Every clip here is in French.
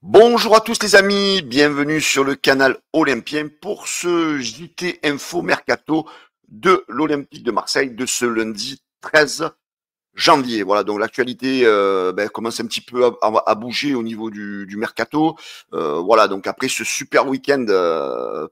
Bonjour à tous les amis, bienvenue sur le canal Olympien pour ce JT Info Mercato de l'Olympique de Marseille de ce lundi 13 janvier. Voilà, donc l'actualité commence un petit peu à bouger au niveau du mercato. Voilà, donc après ce super week-end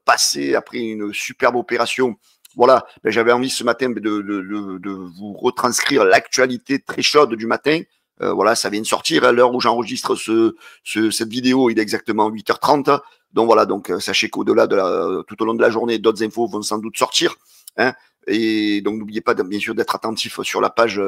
passé, après une superbe opération, voilà, j'avais envie ce matin de vous retranscrire l'actualité très chaude du matin. Voilà, ça vient de sortir à l'heure où j'enregistre cette vidéo, il est exactement 8h30. Donc voilà, donc sachez qu'au-delà tout au long de la journée, d'autres infos vont sans doute sortir. Hein. Et donc n'oubliez pas bien sûr d'être attentif sur la page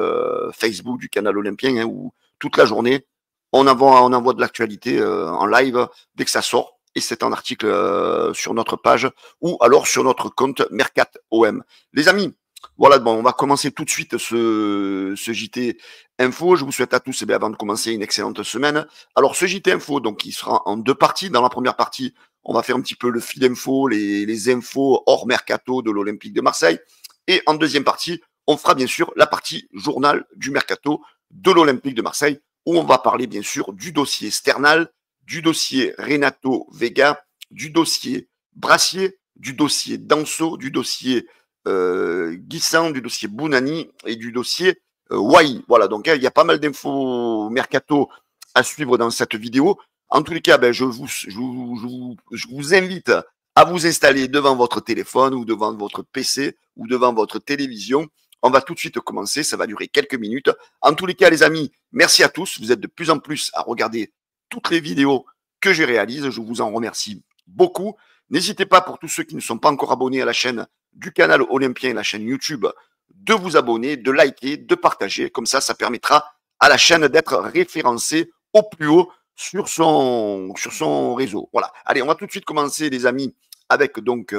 Facebook du canal Olympien, hein, où toute la journée, on envoie de l'actualité en live dès que ça sort. Et c'est un article sur notre page ou alors sur notre compte Mercat OM. Les amis, voilà, bon, on va commencer tout de suite ce JT Info. Je vous souhaite à tous, avant de commencer, une excellente semaine. Alors, ce JT Info, donc, il sera en deux parties. Dans la première partie, on va faire un petit peu le fil info, les infos hors mercato de l'Olympique de Marseille. Et en deuxième partie, on fera bien sûr la partie journal du mercato de l'Olympique de Marseille, où on va parler bien sûr du dossier Sternal, du dossier Renato Vega, du dossier Brassier, du dossier Danso, du dossier Guissant, du dossier Bounani et du dossier Wai. Voilà, donc il y a pas mal d'infos mercato à suivre dans cette vidéo. En tous les cas, je vous invite à vous installer devant votre téléphone ou devant votre PC ou devant votre télévision. On va tout de suite commencer, ça va durer quelques minutes. En tous les cas, les amis, merci à tous. Vous êtes de plus en plus à regarder toutes les vidéos que je réalise. Je vous en remercie beaucoup. N'hésitez pas, pour tous ceux qui ne sont pas encore abonnés à la chaîne du canal Olympien, la chaîne YouTube, de vous abonner, de liker, de partager. Comme ça permettra à la chaîne d'être référencée au plus haut sur son réseau. Voilà. Allez, on va tout de suite commencer, les amis, avec donc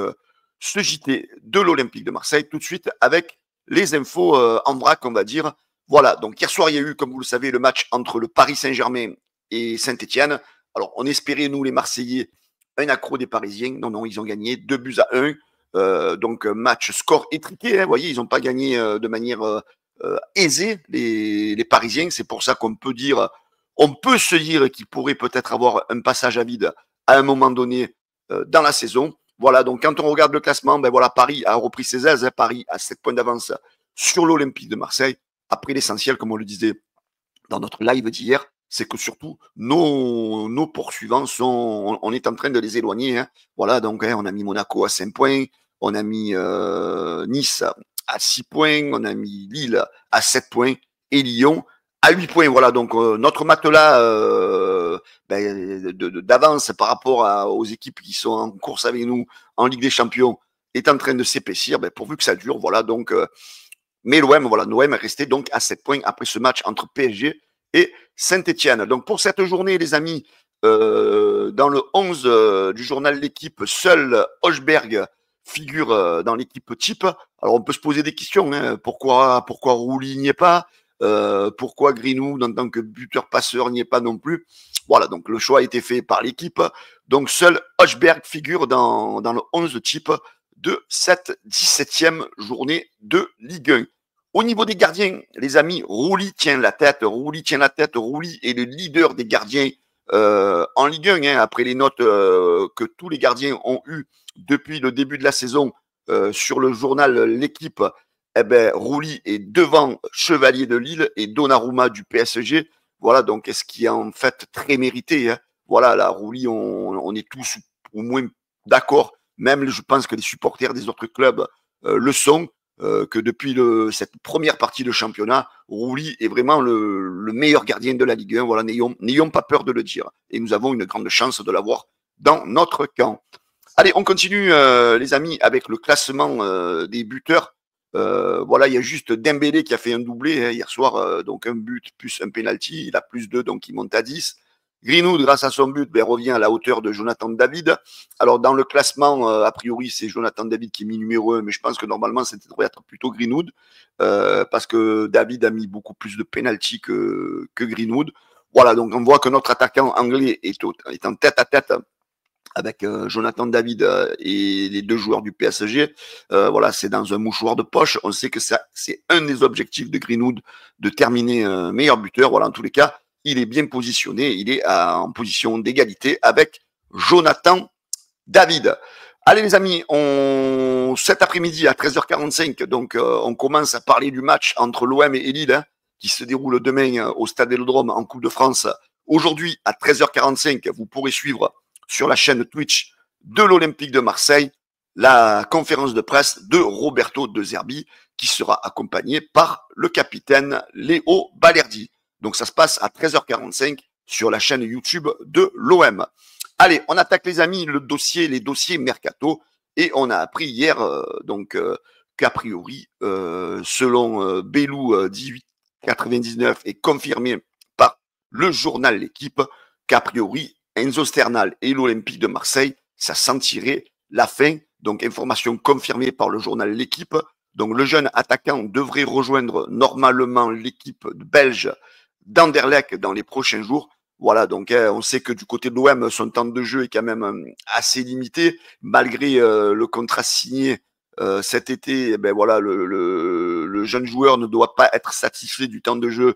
ce JT de l'Olympique de Marseille, tout de suite avec les infos en vrac, on va dire. Voilà, donc hier soir, il y a eu, comme vous le savez, le match entre le Paris Saint-Germain et Saint-Etienne. Alors, on espérait, nous, les Marseillais, un accro des Parisiens. Non, non, ils ont gagné 2-1. Donc, match score étriqué. Hein, vous voyez, ils n'ont pas gagné de manière aisée, les Parisiens. C'est pour ça qu'on peut se dire qu'il pourrait peut-être avoir un passage à vide à un moment donné dans la saison. Voilà, donc quand on regarde le classement, voilà, Paris a repris ses aises. Hein, Paris a 7 points d'avance sur l'Olympique de Marseille. Après, l'essentiel, comme on le disait dans notre live d'hier, c'est que surtout nos poursuivants on est en train de les éloigner. Hein. Voilà, donc on a mis Monaco à 5 points, on a mis Nice à 6 points, on a mis Lille à 7 points et Lyon à 8 points. Voilà, donc notre matelas d'avance par rapport aux équipes qui sont en course avec nous en Ligue des Champions est en train de s'épaissir, pourvu que ça dure. Voilà, donc mais l'OM est resté donc à 7 points après ce match entre PSG et Saint-Etienne. Donc pour cette journée, les amis, dans le 11 du journal L'équipe, seul Hochberg figure dans l'équipe type. Alors on peut se poser des questions. Hein. Pourquoi Rouli n'y est pas pourquoi Greenwood en tant que buteur-passeur n'y est pas non plus. Voilà, donc le choix a été fait par l'équipe. Donc seul Hochberg figure dans le 11 type de cette 17e journée de Ligue 1. Au niveau des gardiens, les amis, Rouli tient la tête. Rouli est le leader des gardiens en Ligue 1. Hein, après les notes que tous les gardiens ont eues depuis le début de la saison sur le journal L'équipe, Rouli est devant Chevalier de Lille et Donnarumma du PSG. Voilà, donc ce qui est en fait très mérité. Hein. Voilà, là, Rouli, on est tous au moins d'accord. Même, je pense que les supporters des autres clubs le sont. Que depuis cette première partie de championnat, Rouli est vraiment le meilleur gardien de la Ligue 1. Voilà, n'ayons pas peur de le dire. Et nous avons une grande chance de l'avoir dans notre camp. Allez, on continue, les amis, avec le classement des buteurs. Voilà, il y a juste Dembélé qui a fait un doublé hein, hier soir, donc un but plus un penalty. Il a plus 2, donc il monte à 10. Greenwood, grâce à son but, revient à la hauteur de Jonathan David. Alors, dans le classement, a priori, c'est Jonathan David qui est mis numéro 1, mais je pense que normalement, ça devrait être plutôt Greenwood, parce que David a mis beaucoup plus de pénalty que Greenwood. Voilà, donc on voit que notre attaquant anglais est en tête à tête avec Jonathan David et les deux joueurs du PSG. Voilà, c'est dans un mouchoir de poche. On sait que c'est un des objectifs de Greenwood de terminer meilleur buteur. Voilà, en tous les cas, il est bien positionné, il est en position d'égalité avec Jonathan David. Allez les amis, cet après-midi à 13h45, donc on commence à parler du match entre l'OM et Lille, hein, qui se déroule demain au Stade Vélodrome en Coupe de France. Aujourd'hui à 13h45, vous pourrez suivre sur la chaîne Twitch de l'Olympique de Marseille la conférence de presse de Roberto De Zerbi, qui sera accompagné par le capitaine Léo Balerdi. Donc ça se passe à 13h45 sur la chaîne YouTube de l'OM. Allez, on attaque les amis les dossiers mercato, et on a appris hier qu'a priori, selon Belou 1899 et confirmé par le journal L'Équipe, qu'a priori Enzo Sternal et l'Olympique de Marseille, ça sentirait la fin. Donc information confirmée par le journal L'Équipe. Donc le jeune attaquant devrait rejoindre normalement l'équipe belge d'Anderlecht dans les prochains jours. Voilà, donc on sait que du côté de l'OM, son temps de jeu est quand même assez limité, malgré le contrat signé cet été. Ben voilà, le jeune joueur ne doit pas être satisfait du temps de jeu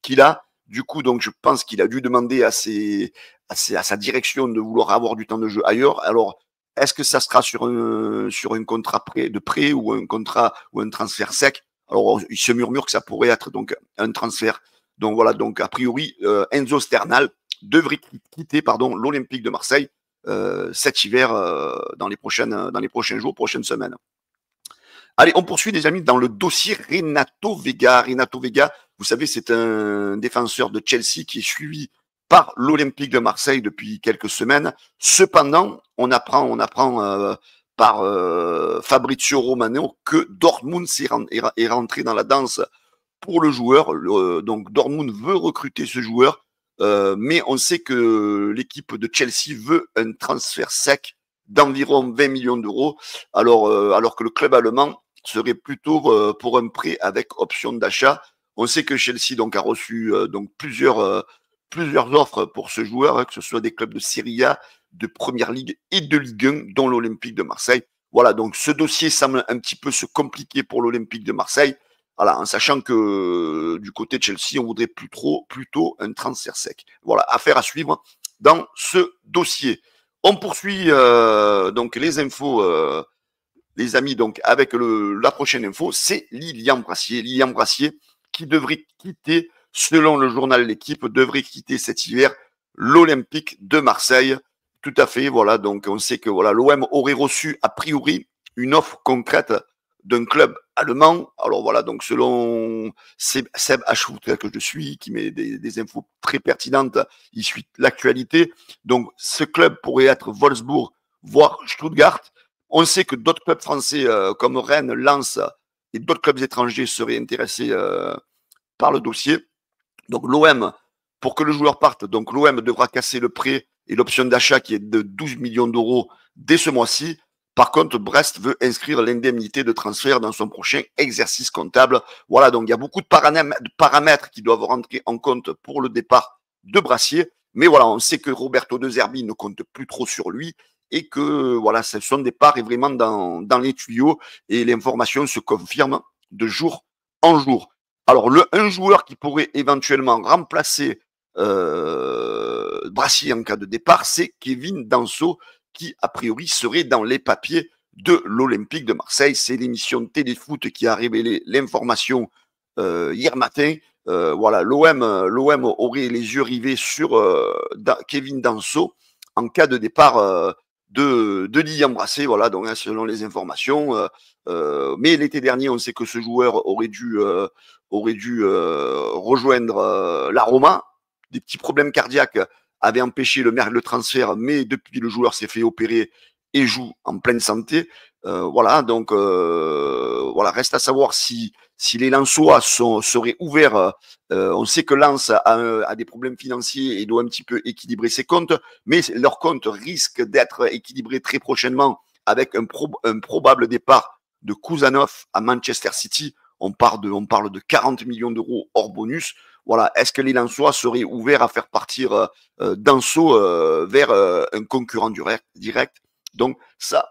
qu'il a. Du coup, donc je pense qu'il a dû demander à sa direction de vouloir avoir du temps de jeu ailleurs. Alors, est-ce que ça sera sur un contrat de prêt ou un contrat ou un transfert sec? Alors, il se murmure que ça pourrait être donc un transfert. Donc voilà, donc a priori, Enzo Sternal devrait quitter l'Olympique de Marseille cet hiver dans les prochains jours, prochaines semaines. Allez, on poursuit les amis dans le dossier Renato Vega. Renato Vega, vous savez, c'est un défenseur de Chelsea qui est suivi par l'Olympique de Marseille depuis quelques semaines. Cependant, on apprend par Fabrizio Romano que Dortmund est rentré dans la danse pour le joueur. Donc Dortmund veut recruter ce joueur, mais on sait que l'équipe de Chelsea veut un transfert sec d'environ 20 millions d'euros, alors que le club allemand serait plutôt pour un prêt avec option d'achat. On sait que Chelsea donc a reçu plusieurs offres pour ce joueur, hein, que ce soit des clubs de Serie A, de Première Ligue et de Ligue 1, dont l'Olympique de Marseille. Voilà, donc ce dossier semble un petit peu se compliquer pour l'Olympique de Marseille. Voilà, en sachant que du côté de Chelsea, on voudrait plutôt un transfert sec. Voilà, affaire à suivre dans ce dossier. On poursuit donc les infos, les amis, donc avec la prochaine info, c'est Lilian Brassier. Lilian Brassier qui devrait quitter, selon le journal L'Équipe, devrait quitter cet hiver l'Olympique de Marseille. Tout à fait, voilà, donc on sait que voilà, l'OM aurait reçu a priori une offre concrète d'un club allemand. Alors voilà, donc selon Seb Achout, que je suis, qui met des infos très pertinentes, il suit l'actualité. Donc ce club pourrait être Wolfsburg, voire Stuttgart. On sait que d'autres clubs français comme Rennes, Lens et d'autres clubs étrangers seraient intéressés par le dossier. Donc l'OM, pour que le joueur parte, donc l'OM devra casser le prêt et l'option d'achat qui est de 12 millions d'euros dès ce mois-ci. Par contre, Brest veut inscrire l'indemnité de transfert dans son prochain exercice comptable. Voilà, donc il y a beaucoup de paramètres qui doivent rentrer en compte pour le départ de Brassier. Mais voilà, on sait que Roberto De Zerbi ne compte plus trop sur lui et que voilà, son départ est vraiment dans les tuyaux et l'information se confirme de jour en jour. Alors, un joueur qui pourrait éventuellement remplacer Brassier en cas de départ, c'est Kevin Danso, qui a priori serait dans les papiers de l'Olympique de Marseille. C'est l'émission Téléfoot qui a révélé l'information hier matin. Voilà, l'OM aurait les yeux rivés sur Kevin Danso en cas de départ de Lilian Brassier. Voilà, donc selon les informations. Mais l'été dernier, on sait que ce joueur aurait dû rejoindre la Roma. Des petits problèmes cardiaques avaient empêché le transfert, mais depuis le joueur s'est fait opérer et joue en pleine santé. Voilà, donc voilà, reste à savoir si les Lensois seraient ouverts. On sait que Lens a des problèmes financiers et doit un petit peu équilibrer ses comptes, mais leur compte risque d'être équilibré très prochainement avec un probable départ de Kuzanov à Manchester City. On parle de 40 millions d'euros hors bonus. Voilà, est-ce que les Lensois seraient ouverts à faire partir Danso vers un concurrent direct? Donc ça,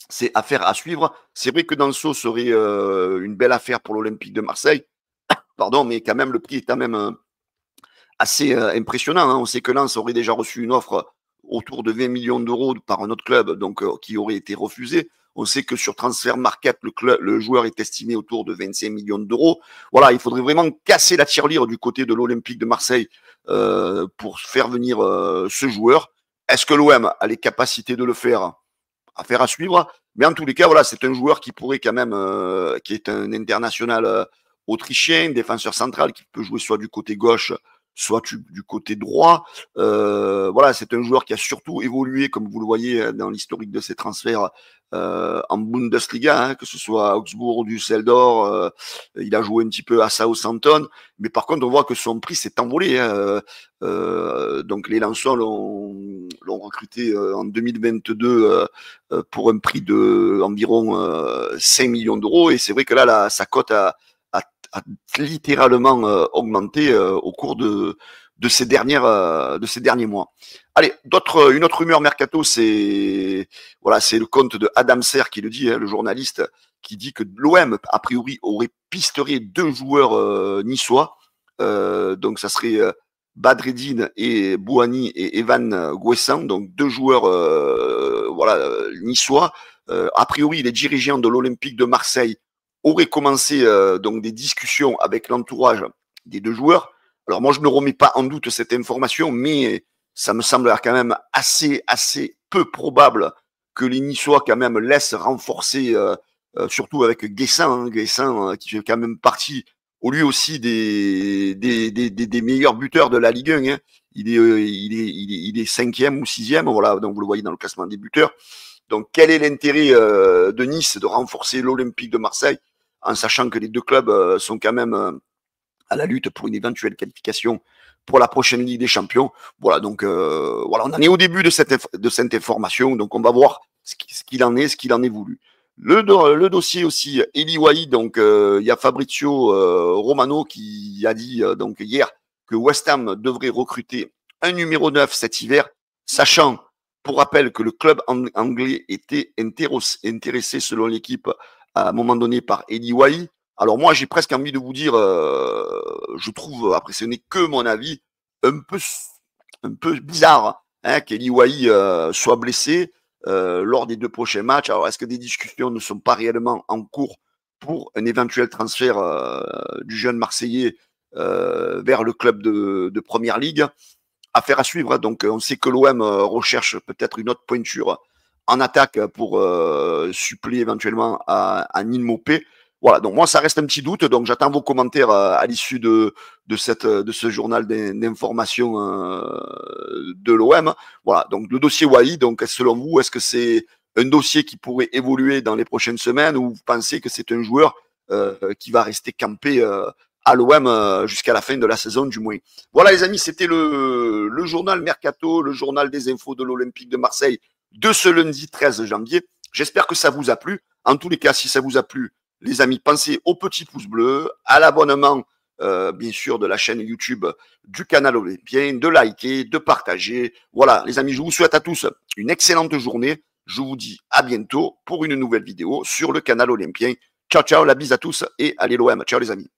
c'est affaire à suivre. C'est vrai que Danso serait une belle affaire pour l'Olympique de Marseille, pardon, mais quand même le prix est quand même assez impressionnant. Hein. On sait que Lens aurait déjà reçu une offre autour de 20 millions d'euros par un autre club, donc qui aurait été refusée. On sait que sur Transfer Market, le joueur est estimé autour de 25 millions d'euros. Voilà, il faudrait vraiment casser la tirelire du côté de l'Olympique de Marseille pour faire venir ce joueur. Est-ce que l'OM a les capacités de le faire? Affaire à suivre. Mais en tous les cas, voilà, c'est un joueur qui pourrait quand même, qui est un international autrichien, défenseur central, qui peut jouer soit du côté gauche, soit du côté droit. Voilà, c'est un joueur qui a surtout évolué, comme vous le voyez dans l'historique de ses transferts, en Bundesliga, hein, que ce soit à Augsbourg, Düsseldorf, il a joué un petit peu à Southampton, mais par contre, on voit que son prix s'est envolé. Hein, donc les Lensois l'ont recruté en 2022 pour un prix de environ 5 millions d'euros, et c'est vrai que là, sa cote a littéralement augmenté au cours de ces derniers mois. Allez, une autre rumeur mercato, c'est le compte de Adam Serre qui le dit, hein, le journaliste, qui dit que l'OM a priori pisterait 2 joueurs niçois. Donc ça serait Badreddine et Bouhani et Evan Guessan, donc 2 joueurs niçois. A priori, les dirigeants de l'Olympique de Marseille auraient commencé donc des discussions avec l'entourage des 2 joueurs. Alors moi, je ne remets pas en doute cette information, mais ça me semble quand même assez peu probable que les Niçois quand même laissent renforcer, surtout avec Guessin, qui fait quand même partie, lui aussi, des meilleurs buteurs de la Ligue 1. Hein. Il est 5e ou 6e, voilà, donc vous le voyez dans le classement des buteurs. Donc quel est l'intérêt de Nice de renforcer l'Olympique de Marseille en sachant que les 2 clubs sont quand même à la lutte pour une éventuelle qualification pour la prochaine Ligue des Champions. Voilà, donc on en est au début de cette information, donc on va voir ce qu'il en est voulu. Le dossier aussi, Eli Wahi, donc il y a Fabrizio Romano qui a dit donc hier que West Ham devrait recruter un numéro 9 cet hiver, sachant, pour rappel, que le club anglais était intéressé selon l'équipe à un moment donné par Eli Wahi. Alors moi, j'ai presque envie de vous dire, je trouve, après ce n'est que mon avis, un peu bizarre hein, qu'Eli Wahi soit blessé lors des 2 prochains matchs. Alors est-ce que des discussions ne sont pas réellement en cours pour un éventuel transfert du jeune Marseillais vers le club de Première Ligue? Affaire à suivre. Donc on sait que l'OM recherche peut-être une autre pointure en attaque pour suppléer éventuellement à Neil Maupay. Voilà, donc moi ça reste un petit doute, donc j'attends vos commentaires à l'issue de ce journal d'information de l'OM. Voilà, donc le dossier Wahi, donc selon vous, est-ce que c'est un dossier qui pourrait évoluer dans les prochaines semaines, ou vous pensez que c'est un joueur qui va rester campé à l'OM jusqu'à la fin de la saison du moins? Voilà les amis, c'était le journal Mercato, le journal des infos de l'Olympique de Marseille de ce lundi 13 janvier. J'espère que ça vous a plu. En tous les cas, si ça vous a plu, les amis, pensez au petit pouce bleu, à l'abonnement, bien sûr, de la chaîne YouTube du canal Olympien, de liker, de partager. Voilà, les amis, je vous souhaite à tous une excellente journée. Je vous dis à bientôt pour une nouvelle vidéo sur le canal Olympien. Ciao, ciao, la bise à tous et allez l'OM. Ciao les amis.